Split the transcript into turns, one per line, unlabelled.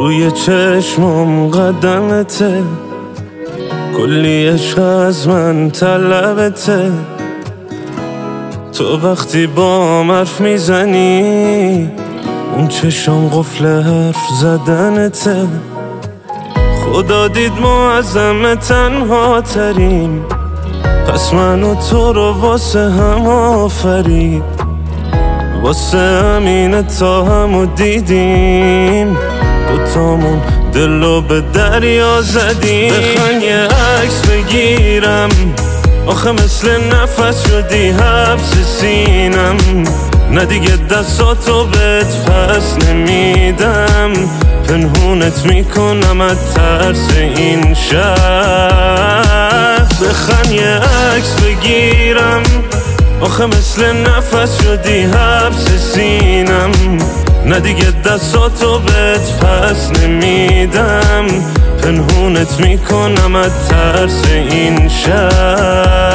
روی چشمم قدمته، کلی عشق از من طلبته. تو وقتی با حرف میزنی اون چشم قفل حرف زدنته. خدا دید ما از همه تنها تریم، پس من و تو رو واسه هم آفرید. واسه همینه تا همو دیدیم، دوتامون دلو به دریا زدیم. بخوان یه عکس بگیرم، آخه مثل نفس شدی حبس سینم. نه دیگه دستاتو بهت پس نمیدم، پنهونت میکنم از ترس این شب. بخوان یه عکس بگیرم، آخه مثل نفس شدی حبس سینم. نه دیگه دستاتو بهت پس نمیدم، پنهونت میکنم از ترس این شب.